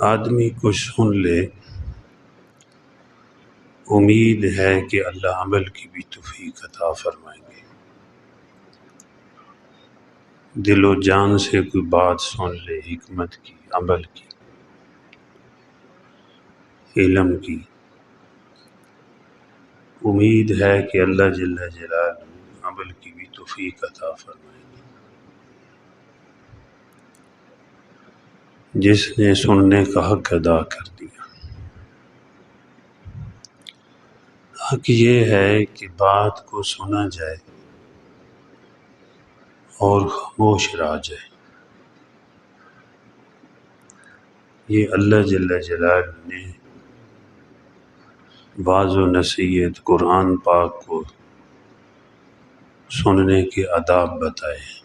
آدمی کو سن لے، امید ہے کہ اللہ عمل کی بھی توفیق عطا فرمائیں گے۔ دل و جان سے کوئی بات سن لے حکمت کی، عمل کی، علم کی، امید ہے کہ اللہ جل جلالہ عمل کی بھی توفیق عطا فرمائیں گے۔ جس نے سننے کا حق ادا کر دیا، حق یہ ہے کہ بات کو سنا جائے اور خاموش رہ جائے۔ یہ اللہ جل جلالہ نے واعظ و نصیحت قرآن پاک کو سننے کے آداب بتائے ہیں۔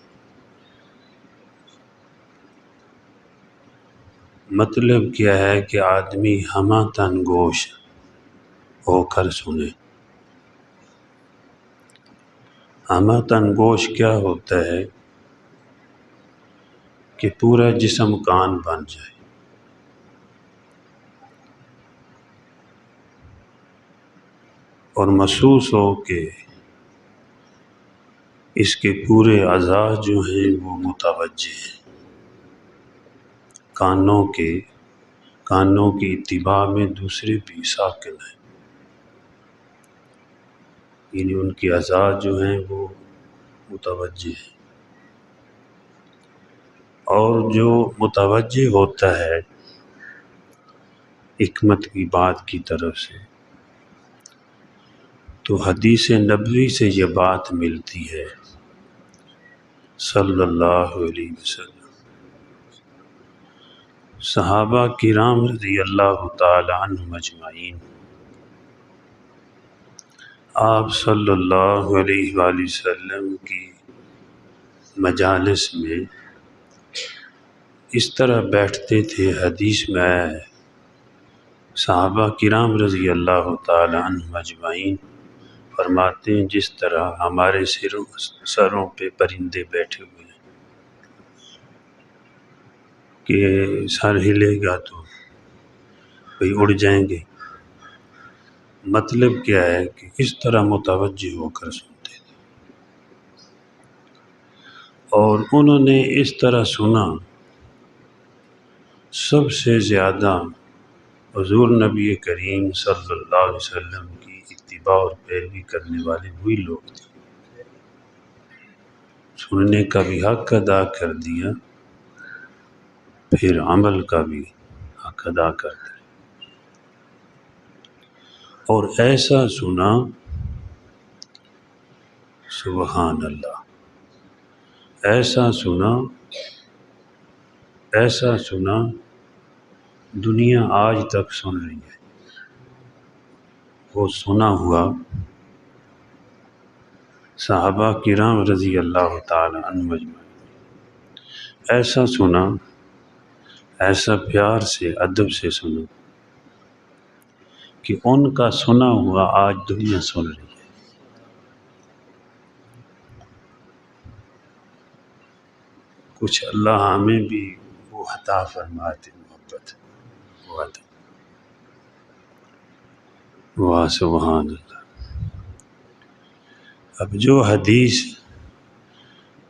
مطلب کیا ہے کہ آدمی ہمہ تن گوش ہو کر سنے۔ ہمہ تن گوش کیا ہوتا ہے؟ کہ پورا جسم کان بن جائے، اور محسوس ہو کہ اس کے پورے اعضاء جو ہیں وہ متوجہ ہیں، کانوں کی اتباع میں دوسرے بھی ساکن ہیں، یعنی ان کی اعضاء جو ہیں وہ متوجہ ہیں۔ اور جو متوجہ ہوتا ہے حکمت کی بات کی طرف سے، تو حدیث نبوی سے یہ بات ملتی ہے صلی اللہ علیہ وسلم۔ صحابہ کرام رضی اللہ تعالی عنہم اجمعین آپ صلی اللہ علیہ وآلہ وسلم کی مجالس میں اس طرح بیٹھتے تھے، حدیث میں آیا ہے صحابہ کرام رضی اللہ تعالی عنہم اجمعین فرماتے ہیں جس طرح ہمارے سروں پہ پرندے بیٹھے ہوئے ہیں کہ سر ہلے گا تو بھئی اڑ جائیں گے۔ مطلب کیا ہے کہ اس طرح متوجہ ہو کر سنتے تھے، اور انہوں نے اس طرح سنا۔ سب سے زیادہ حضور نبی کریم صلی اللہ علیہ وسلم کی اتباع اور پیروی کرنے والے وہی لوگ تھے۔ سننے کا بھی حق ادا کر دیا، پھر عمل کا بھی حق ادا کر دیا، اور ایسا سنا سبحان اللہ، ایسا سنا دنیا آج تک سن رہی ہے۔ وہ سنا ہوا صحابہ کرام رضی اللہ تعالی عنہم اجمعین ایسا سنا، ایسا پیار سے ادب سے سنا کہ ان کا سنا ہوا آج دنیا سن رہی ہے۔ کچھ اللہ ہمیں بھی وہ عطا فرماتے، محبت وہ عطا۔ واہ سبحان اللہ۔ اب جو حدیث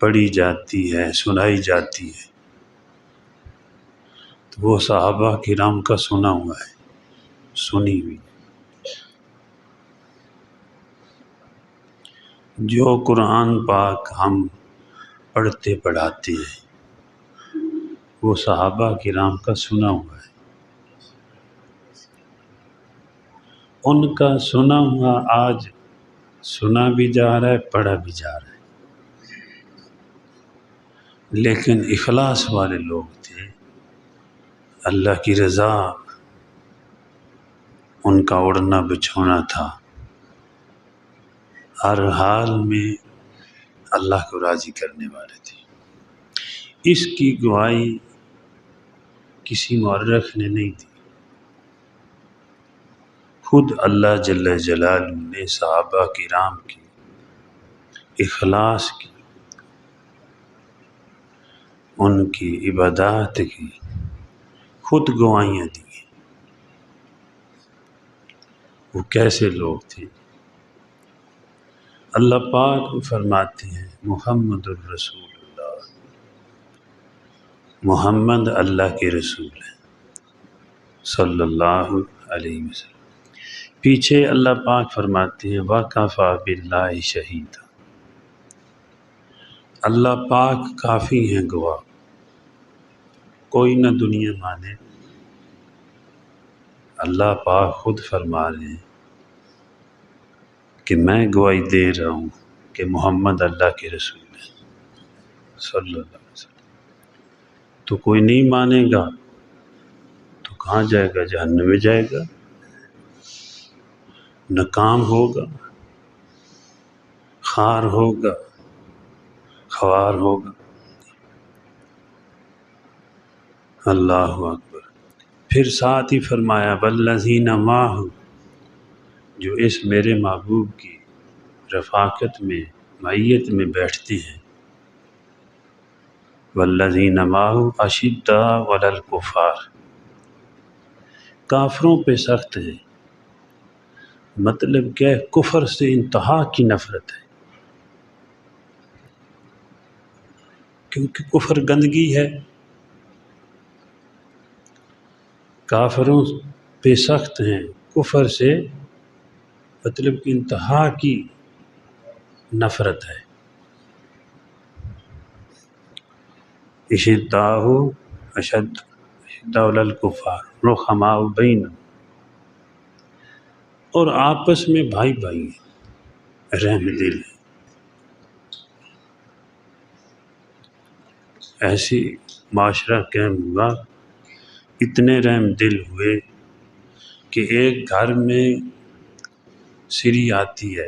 پڑھی جاتی ہے، سنائی جاتی ہے، تو وہ صحابہ کرام کا سنا ہوا ہے، سنی ہوئی۔ جو قرآن پاک ہم پڑھتے پڑھاتے ہیں وہ صحابہ کرام کا سنا ہوا ہے۔ ان کا سنا ہوا آج سنا بھی جا رہا ہے، پڑھا بھی جا رہا ہے، لیکن اخلاص والے لوگ تھے، اللہ کی رضا ان کا اڑنا بچھونا تھا، ہر حال میں اللہ کو راضی کرنے والے تھے۔ اس کی گواہی کسی مورخ نے نہیں دی، خود اللہ جل جلالہ نے صحابہ کرام کی اخلاص کی، ان کی عبادات کی خود گواہیاں دی ہیں۔ وہ کیسے لوگ تھے؟ اللہ پاک فرماتے ہیں محمد الرسول اللہ، محمد اللہ کے رسول ہیں صلی اللہ علیہ وسلم۔ پیچھے اللہ پاک فرماتے ہیں وَكَفَى بِاللَّهِ شَهِيدًا، اللہ پاک کافی ہیں گواہ، کوئی نہ دنیا مانے، اللہ پاک خود فرما رہے ہیں کہ میں گواہی دے رہا ہوں کہ محمد اللہ کے رسول ہیں صلی اللہ علیہ وسلم۔ تو کوئی نہیں مانے گا تو کہاں جائے گا؟ جہنم میں جائے گا، ناکام ہوگا، خار ہوگا، خوار ہوگا۔ اللہ اکبر۔ پھر ساتھ ہی فرمایا والذین معہ، جو اس میرے محبوب کی رفاقت میں معیت میں بیٹھتے ہیں، والذین معہ اشداء علی الکفار، کافروں پہ سخت ہے۔ مطلب کیا ہے؟ کفر سے انتہا کی نفرت ہے، کیونکہ کفر گندگی ہے۔ کافروں پہ سخت ہیں، کفر سے مطلب کہ انتہا کی نفرت ہے۔ اشداء علی الکفار رحماء بینہم، اور آپس میں بھائی بھائی ہیں، رحم دل ہیں۔ ایسی معاشرہ قائم ہوا، اتنے رحم دل ہوئے کہ ایک گھر میں سری آتی ہے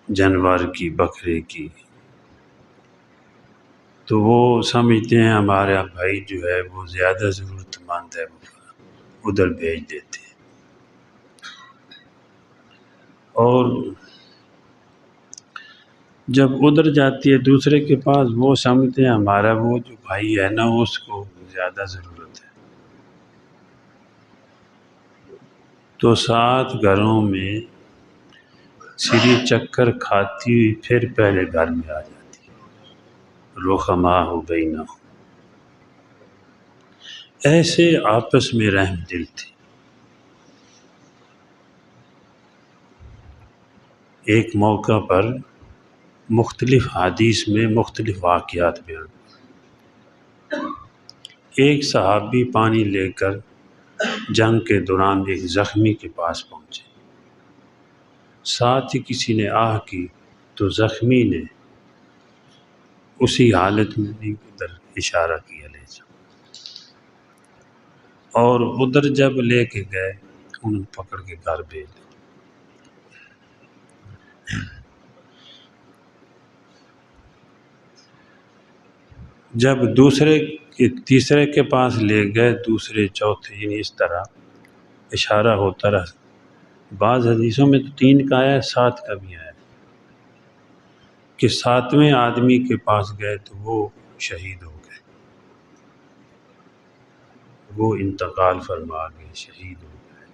جانور کی، بکرے کی، تو وہ سمجھتے ہیں ہمارا بھائی جو ہے وہ زیادہ ضرورت مند ہے، وہ ادھر بھیج دیتے ہیں۔ اور جب ادھر جاتی ہے دوسرے کے پاس، وہ سمجھتے ہیں ہمارا وہ جو بھائی ہے نا اس کو زیادہ ضرورت ہے، تو 7 گھروں میں سری چکر کھاتی ہوئی پھر پہلے گھر میں آ جاتی ہے۔ رحماء بینہم، ایسے آپس میں رحم دل تھے۔ ایک موقع پر مختلف حدیث میں مختلف واقعات بیان، ایک صحابی پانی لے کر جنگ کے دوران ایک زخمی کے پاس پہنچے، ساتھ ہی کسی نے آہ کی تو زخمی نے اسی حالت میں ادھر اشارہ کیا لے جا، اور ادھر جب لے کے گئے انہوں پکڑ کے گھر بھیج دیا۔ جب تیسرے کے پاس لے گئے، دوسرے چوتھے، یعنی اس طرح اشارہ ہوتا رہا۔ بعض حدیثوں میں تو 3 کا آیا ہے، 7 کا بھی آیا ہے کہ 7ویں آدمی کے پاس گئے تو وہ شہید ہو گئے، وہ انتقال فرما گئے، شہید ہو گئے،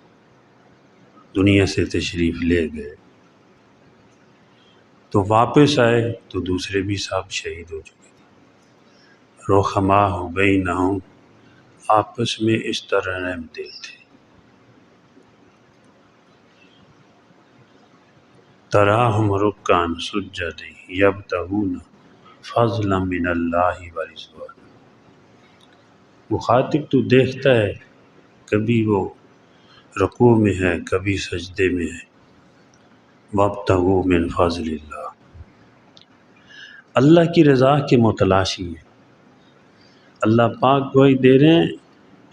دنیا سے تشریف لے گئے۔ تو واپس آئے تو دوسرے بھی سب شہید ہو چکے۔ رحماء بینہم، آپس میں اس طرح رحم دل تھے۔ تراہم رکعا سجدا یبتغون فضلا من اللہ ورضوانا، مخاطب تو دیکھتا ہے کبھی وہ رکوع میں ہے، کبھی سجدے میں ہے، وابتغوا من فضل اللہ، اللہ کی رضا کے متلاشی ہیں۔ اللہ پاک گواہی دے رہے ہیں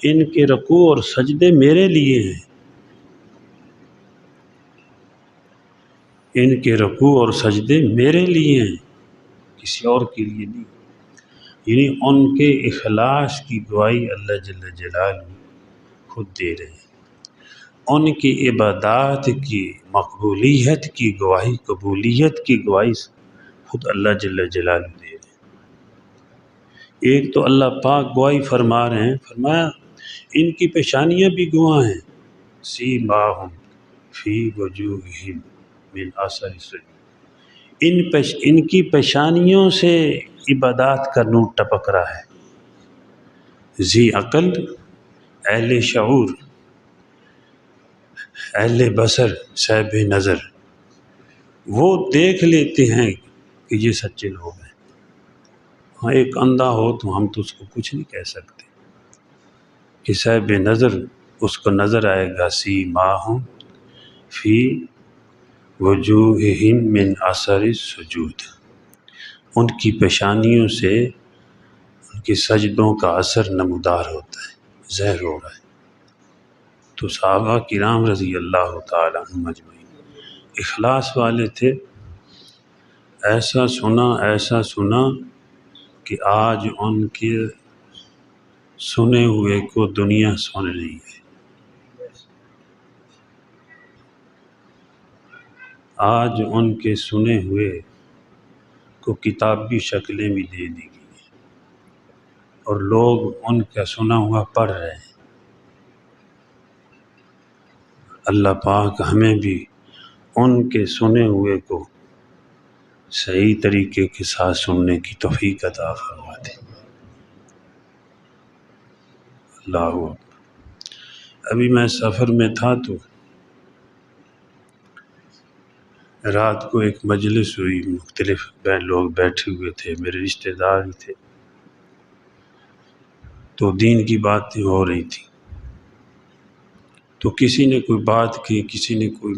ان کے رکوع اور سجدے میرے لیے ہیں، ان کے رکوع اور سجدے میرے لیے ہیں، کسی اور کے لیے نہیں۔ یعنی ان کے اخلاص کی گواہی اللہ جل جلالہ خود دے رہے ہیں، ان کی عبادات کی مقبولیت کی گواہی، قبولیت کی گواہی خود اللہ جل جلالہ دے رہے ہیں۔ ایک تو اللہ پاک گواہی فرما رہے ہیں، فرمایا ان کی پیشانیاں بھی گواہ ہیں، سیماہم فی وجوہہم من اثر السجود، ان کی پیشانیوں سے عبادات کا نور ٹپک رہا ہے۔ ذی عقل، اہل شعور، اہل بصر، صاحب نظر، وہ دیکھ لیتے ہیں کہ یہ سچے لوگ ہیں۔ ہاں ایک اندھا ہو تو ہم تو اس کو کچھ نہیں کہہ سکتے، کہ صاحب نظر اس کو نظر آئے گا، سیماہم فی وجوہہم من اثر السجود، ان کی پیشانیوں سے ان کے سجدوں کا اثر نمودار ہوتا ہے، ظاہر ہو رہا ہے۔ تو صحابہ کرام رضی اللہ تعالیٰ عنہم اجمعین اخلاص والے تھے۔ ایسا سنا کہ آج ان کے سنے ہوئے کو دنیا سن رہی ہے، آج ان کے سنے ہوئے کو کتابی شکلیں بھی دے دی گئی اور لوگ ان کا سنا ہوا پڑھ رہے ہیں۔ اللہ پاک ہمیں بھی ان کے سنے ہوئے کو صحیح طریقے کے ساتھ سننے کی توفیق عطا فرما دے۔ اللہ اکبر۔ ابھی میں سفر میں تھا تو رات کو ایک مجلس ہوئی، مختلف لوگ بیٹھے ہوئے تھے، میرے رشتہ دار ہی تھے، تو دین کی باتیں ہو رہی تھی، تو کسی نے کوئی بات کی، کسی نے کوئی،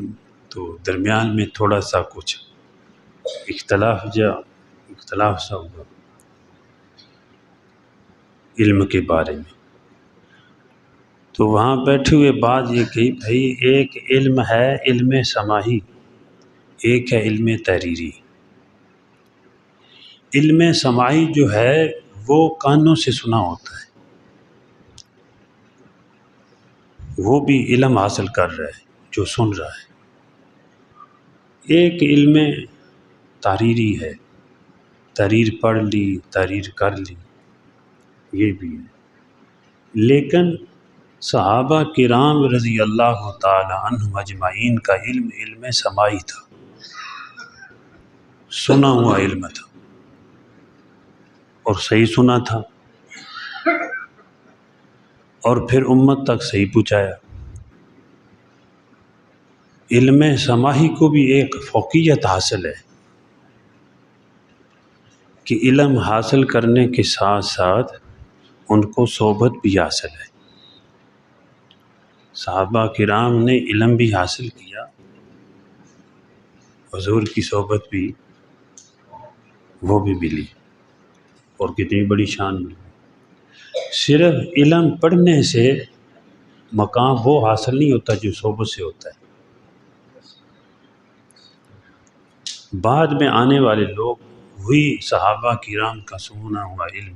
تو درمیان میں تھوڑا سا کچھ اختلاف سا ہوا علم کے بارے میں۔ تو وہاں بیٹھے ہوئے بات یہ کہی، بھائی ایک علم ہے علم سماعی، ایک ہے علم تحریری۔ علم سماعی جو ہے وہ کانوں سے سنا ہوتا ہے، وہ بھی علم حاصل کر رہا ہے جو سن رہا ہے۔ ایک علم تحریری ہے، تحریر پڑھ لی، تحریر کر لی، یہ بھی ہے۔ لیکن صحابہ کرام رضی اللہ تعالی عنہم اجمعین کا علم سماعی تھا، سنا ہوا علم تھا، اور صحیح سنا تھا، اور پھر امت تک صحیح پہنچایا۔ علم سماعی کو بھی ایک فوقیت حاصل ہے کہ علم حاصل کرنے کے ساتھ ساتھ ان کو صحبت بھی حاصل ہے۔ صحابہ کرام نے علم بھی حاصل کیا، حضور کی صحبت بھی وہ بھی ملی، اور کتنی بڑی شان ملی۔ صرف علم پڑھنے سے مقام وہ حاصل نہیں ہوتا جو صحبت سے ہوتا ہے۔ بعد میں آنے والے لوگ وہی صحابہ کرام کا سنا ہوا علم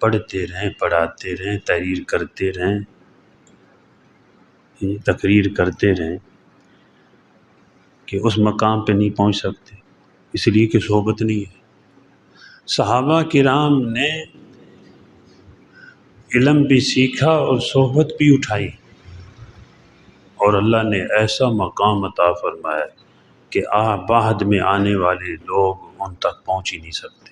پڑھتے رہیں، پڑھاتے رہیں، تحریر کرتے رہیں، تقریر کرتے رہیں، کہ اس مقام پہ نہیں پہنچ سکتے، اس لیے کہ صحبت نہیں ہے۔ صحابہ کرام نے علم بھی سیکھا اور صحبت بھی اٹھائی، اور اللہ نے ایسا مقام عطا فرمایا کہ بعد میں آنے والے لوگ ان تک پہنچ ہی نہیں سکتے،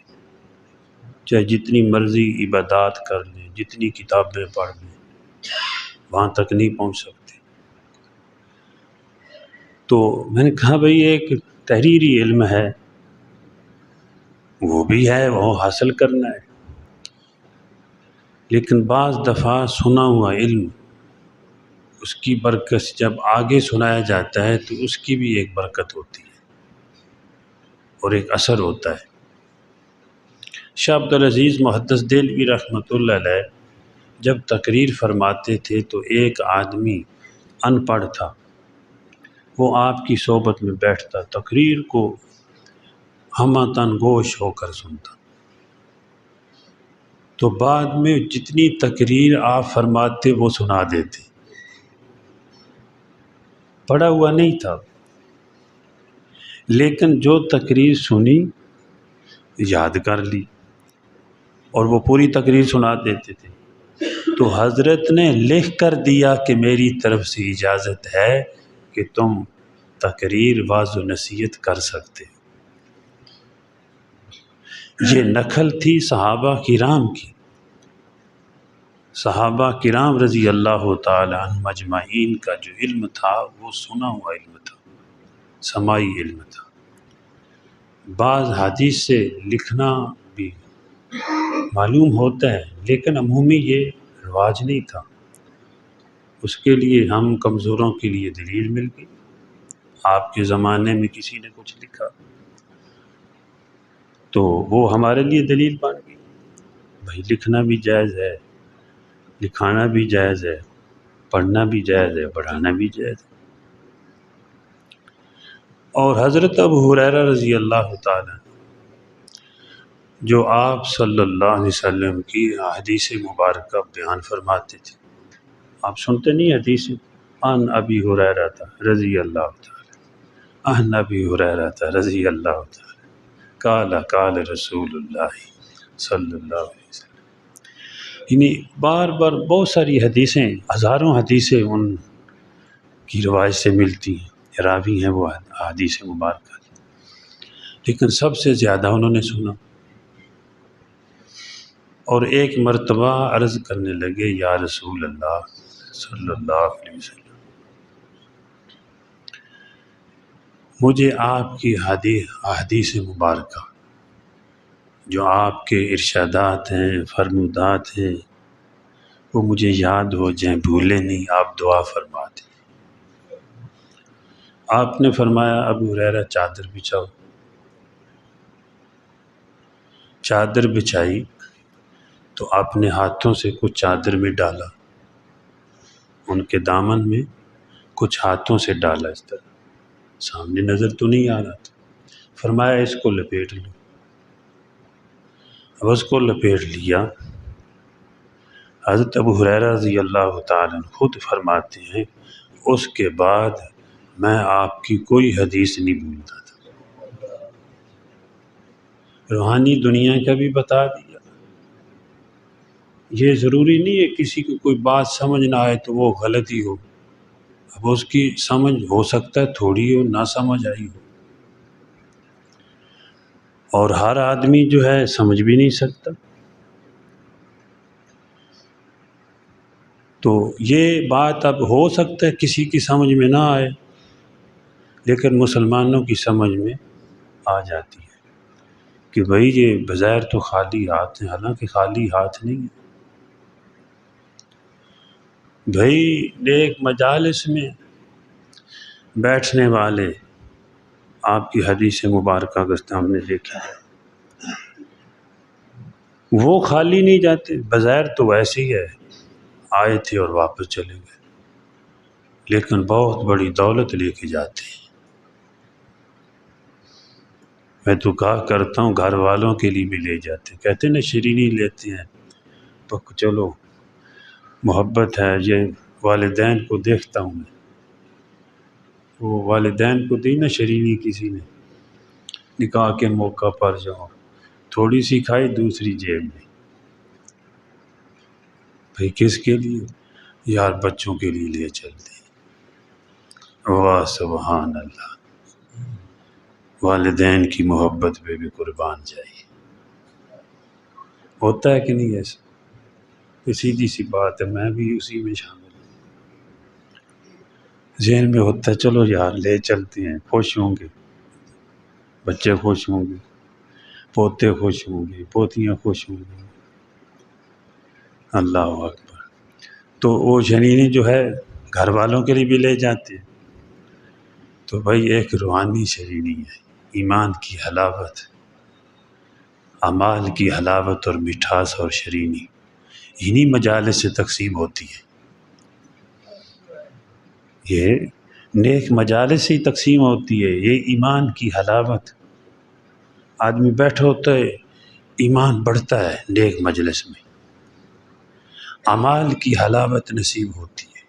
چاہے جتنی مرضی عبادات کر لیں، جتنی کتابیں پڑھ لیں، وہاں تک نہیں پہنچ سکتے۔ تو میں نے کہا بھئی ایک تحریری علم ہے، وہ بھی ہے، وہ حاصل کرنا ہے، لیکن بعض دفعہ سنا ہوا علم، اس کی برکت جب آگے سنایا جاتا ہے تو اس کی بھی ایک برکت ہوتی ہے اور ایک اثر ہوتا ہے۔ شاہ عبدالعزیز محدث دہلوی رحمۃ اللہ علیہ جب تقریر فرماتے تھے تو ایک آدمی ان پڑھ تھا، وہ آپ کی صحبت میں بیٹھتا، تقریر کو ہمہ گوش ہو کر سنتا، تو بعد میں جتنی تقریر آپ فرماتے وہ سنا دیتے، پڑھا ہوا نہیں تھا، لیکن جو تقریر سنی یاد کر لی، اور وہ پوری تقریر سنا دیتے تھے۔ تو حضرت نے لکھ کر دیا کہ میری طرف سے اجازت ہے کہ تم تقریر واعظ و نصیحت کر سکتے ہو۔ یہ نقل تھی صحابہ کرام کی۔ صحابہ کرام رضی اللہ تعالی عنہم اجمعین کا جو علم تھا وہ سنا ہوا علم تھا، سماعی علم تھا۔ بعض حدیث سے لکھنا بھی معلوم ہوتا ہے، لیکن عمومی یہ رواج نہیں تھا۔ اس کے لیے ہم کمزوروں کے لیے دلیل مل گئی۔ آپ کے زمانے میں کسی نے کچھ لکھا تو وہ ہمارے لیے دلیل بن گئی۔ بھائی لکھنا بھی جائز ہے، لکھانا بھی جائز ہے، پڑھنا بھی جائز ہے، پڑھانا بھی جائز ہے۔ اور حضرت ابو ہریرہ رضی اللہ تعالیٰ جو آپ صلی اللہ علیہ وسلم کی حدیث مبارکہ بیان فرماتے تھے، آپ سنتے نہیں حدیث؟ ان ابی ہریرہ رضی اللہ تعالیٰ، ان ابی ہریرہ رضی اللہ تعالیٰ قال قال رسول اللہ صلی اللہ علیہ وسلم۔ یعنی بار بار بہت ساری حدیثیں، ہزاروں حدیثیں ان کی روایت سے ملتی ہیں، راوی ہیں وہ حدیث مبارکہ، لیکن سب سے زیادہ انہوں نے سنا۔ اور ایک مرتبہ عرض کرنے لگے، یا رسول اللہ صلی اللہ علیہ وسلم، مجھے آپ کی حدیث مبارکہ جو آپ کے ارشادات ہیں، فرمودات ہیں، وہ مجھے یاد ہو جائیں، بھولے نہیں، آپ دعا فرما دیں۔ آپ نے فرمایا ابو ہریرہ چادر بچھاؤ۔ چادر بچھائی تو اپنے ہاتھوں سے کچھ چادر میں ڈالا، ان کے دامن میں کچھ ہاتھوں سے ڈالا، اس طرح سامنے نظر تو نہیں آ رہا تھا۔ فرمایا اس کو لپیٹ لو۔ اب اس کو لپیٹ لیا۔ حضرت ابو ہریرہ رضی اللہ تعالیٰ خود فرماتے ہیں، اس کے بعد میں آپ کی کوئی حدیث نہیں بھولتا تھا۔ روحانی دنیا کا بھی بتا دیا۔ یہ ضروری نہیں ہے کسی کو کوئی بات سمجھ نہ آئے تو وہ غلطی ہو، اب اس کی سمجھ ہو سکتا ہے تھوڑی ہو، نہ سمجھ آئی ہو، اور ہر آدمی جو ہے سمجھ بھی نہیں سکتا۔ تو یہ بات اب ہو سکتا ہے کسی کی سمجھ میں نہ آئے، لیکن مسلمانوں کی سمجھ میں آ جاتی ہے کہ بھئی یہ بظاہر تو خالی ہاتھ ہیں، حالانکہ خالی ہاتھ نہیں ہے۔ بھئی نیک مجالس میں بیٹھنے والے آپ کی حدیث مبارکہ اگر ہم نے دیکھا ہے، وہ خالی نہیں جاتے، بظاہر تو ویسے ہی ہے، آئے تھے اور واپس چلے گئے، لیکن بہت بڑی دولت لے کے جاتے ہیں۔ میں تو کہا کرتا ہوں گھر والوں کے لیے بھی لے جاتے ہیں، کہتے ہیں نا شیرینی لیتے ہیں، تو چلو محبت ہے، یہ والدین کو دیکھتا ہوں میں، وہ والدین کو دی نا شیرینی کسی نے، نکاح کے موقع پر جاؤ، تھوڑی سی کھائی دوسری جیب میں۔ بھئی کس کے لیے؟ یار بچوں کے لیے لے چلتے ہیں۔ واہ سبحان اللہ، والدین کی محبت پہ بھی قربان جائیے۔ ہوتا ہے کہ نہیں ایسا؟ یہ سیدھی سی بات ہے، میں بھی اسی میں شامل ہوں۔ ذہن میں ہوتا ہے چلو یار لے چلتے ہیں، خوش ہوں گے، بچے خوش ہوں گے، پوتے خوش ہوں گے، پوتیاں خوش ہوں گی۔ اللہ اکبر۔ تو وہ جنینی جو ہے گھر والوں کے لیے بھی لے جاتے ہیں، تو بھائی ایک روحانی شیرینی ہے، ایمان کی حلاوت، اعمال کی حلاوت اور مٹھاس اور شیرینی انہی مجالس سے تقسیم ہوتی ہے۔ یہ نیک مجالس سے ہی تقسیم ہوتی ہے، یہ ایمان کی حلاوت۔ آدمی بیٹھا ہوتا ہے، ایمان بڑھتا ہے نیک مجلس میں، اعمال کی حلاوت نصیب ہوتی ہے۔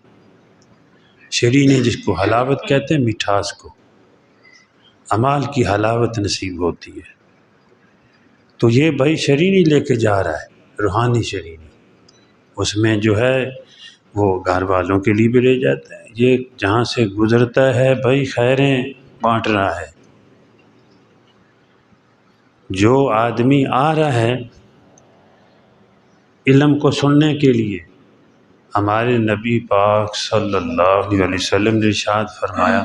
شیرینی جس کو حلاوت کہتے ہیں، مٹھاس کو، اعمال کی حلاوت نصیب ہوتی ہے۔ تو یہ بھائی شیرینی لے کے جا رہا ہے، روحانی شرینی، اس میں جو ہے وہ گھر والوں کے لیے بھی لے جاتا ہے، یہ جہاں سے گزرتا ہے بھائی خیریں بانٹ رہا ہے۔ جو آدمی آ رہا ہے علم کو سننے کے لیے، ہمارے نبی پاک صلی اللہ علیہ وسلم نے ارشاد فرمایا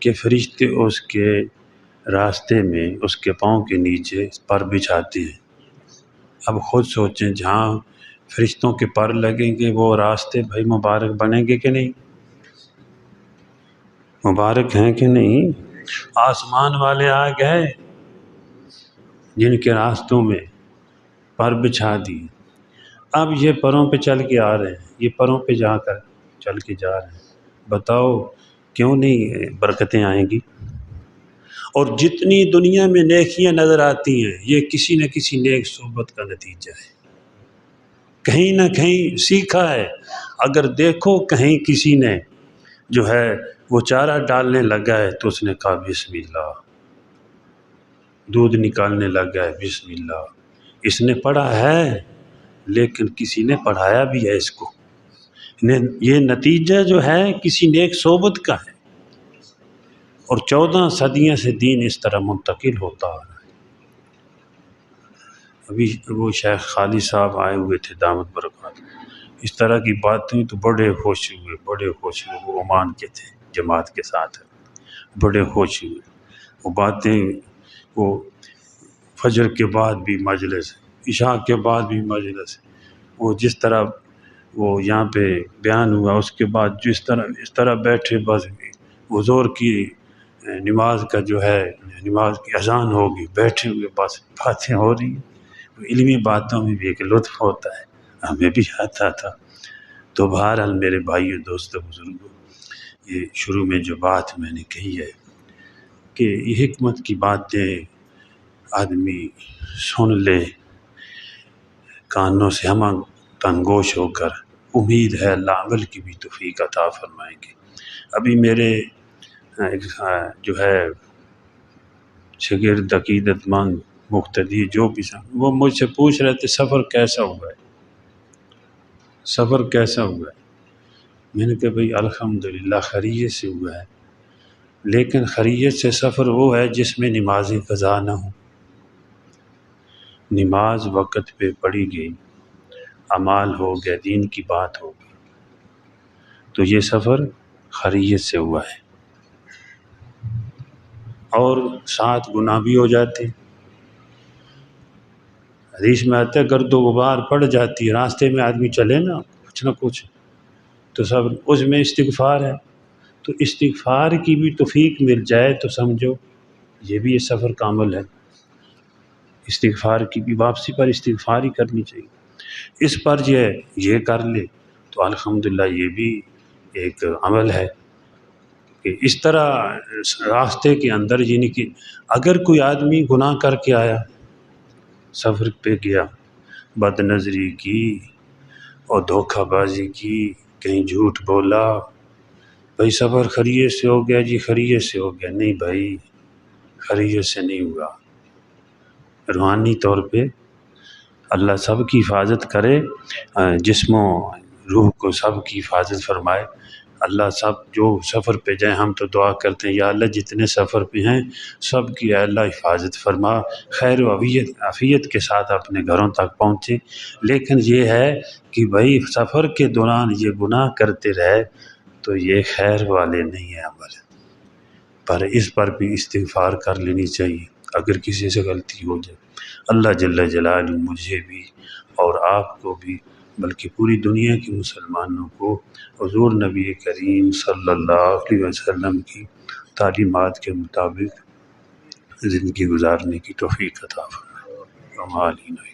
کہ فرشتے اس کے راستے میں اس کے پاؤں کے نیچے پر بچھاتے ہیں۔ اب خود سوچیں، جہاں فرشتوں کے پر لگیں گے وہ راستے بھائی مبارک بنیں گے کہ نہیں؟ مبارک ہیں کہ نہیں؟ آسمان والے آ گئے جن کے راستوں میں پر بچھا دی، اب یہ پروں پہ چل کے آ رہے ہیں، یہ پروں پہ جا کر چل کے جا رہے ہیں، بتاؤ کیوں نہیں برکتیں آئیں گی؟ اور جتنی دنیا میں نیکیاں نظر آتی ہیں یہ کسی نہ کسی نیک صحبت کا نتیجہ ہے، کہیں نہ کہیں سیکھا ہے۔ اگر دیکھو کہیں کسی نے جو ہے وہ چارہ ڈالنے لگا ہے تو اس نے کہا بسم اللہ، دودھ نکالنے لگا ہے بسم اللہ، اس نے پڑھا ہے لیکن کسی نے پڑھایا بھی ہے اس کو، یہ نتیجہ جو ہے کسی نیک صحبت کا ہے، اور 14 صدیوں سے دین اس طرح منتقل ہوتا آ رہا ہے۔ ابھی وہ شیخ خالد صاحب آئے ہوئے تھے دامت برکات، اس طرح کی بات ہوئی تو بڑے خوش ہوئے، وہ عمان کے تھے، جماعت کے ساتھ بڑے خوش ہوئے، وہ باتیں، وہ فجر کے بعد بھی مجلس، عشاء کے بعد بھی مجلس، وہ جس طرح وہ یہاں پہ بیان ہوا اس کے بعد جو اس طرح بیٹھے، بس وہ زور کی نماز کا جو ہے نماز کی اذان ہوگی، بیٹھے ہوئے بس باتیں ہو رہی ہیں، علمی باتوں میں بھی ایک لطف ہوتا ہے، ہمیں بھی آتا تھا۔ تو بہرحال میرے بھائیو دوستو بزرگوں، یہ شروع میں جو بات میں نے کہی ہے کہ یہ حکمت کی باتیں آدمی سن لے کانوں سے ہم تنگوش ہو کر، امید ہے اللہ عمل کی بھی توفیق عطا فرمائیں گے۔ ابھی میرے جو ہے شاگرد عقیدت مند مقتدی جو بھی وہ مجھ سے پوچھ رہے تھے سفر کیسا ہوا ہے، سفر کیسا ہوا ہے؟ میں نے کہا بھئی الحمدللہ خیریت سے ہوا ہے، لیکن خیریت سے سفر وہ ہے جس میں نمازیں قضا نہ ہوں، نماز وقت پہ پڑھی گئی، اعمال ہو گیا، دین کی بات ہو گئی، تو یہ سفر خیریت سے ہوا ہے۔ اور ساتھ گناہ بھی ہو جاتے، حدیث میں آتا ہے گرد و غبار پڑ جاتی ہے، راستے میں آدمی چلے نا کچھ نہ کچھ تو سب اس میں استغفار ہے، تو استغفار کی بھی توفیق مل جائے تو سمجھو یہ بھی اس سفر کا عمل ہے، استغفار کی بھی، واپسی پر استغفار ہی کرنی چاہیے، اس پر یہ کر لے تو الحمدللہ یہ بھی ایک عمل ہے کہ اس طرح راستے کے اندر، یعنی کہ اگر کوئی آدمی گناہ کر کے آیا، سفر پہ گیا، بد نظری کی اور دھوکہ بازی کی، کہیں جھوٹ بولا، بھائی سفر خیریت سے ہو گیا جی، خیریت سے ہو گیا، نہیں بھائی خیریت سے نہیں ہوا، روحانی طور پہ اللہ سب کی حفاظت کرے، جسم و روح کو سب کی حفاظت فرمائے، اللہ سب جو سفر پہ جائیں، ہم تو دعا کرتے ہیں یا اللہ جتنے سفر پہ ہیں سب کی اللہ حفاظت فرما، خیر و عافیت کے ساتھ اپنے گھروں تک پہنچے، لیکن یہ ہے کہ بھائی سفر کے دوران یہ گناہ کرتے رہے تو یہ خیر والے نہیں ہیں عمل، پر اس پر بھی استغفار کر لینی چاہیے اگر کسی سے غلطی ہو جائے۔ اللہ جل جلالہ مجھے بھی اور آپ کو بھی بلکہ پوری دنیا کے مسلمانوں کو حضور نبی کریم صلی اللہ علیہ وسلم کی تعلیمات کے مطابق زندگی گزارنے کی توفیق عطا فرمائے۔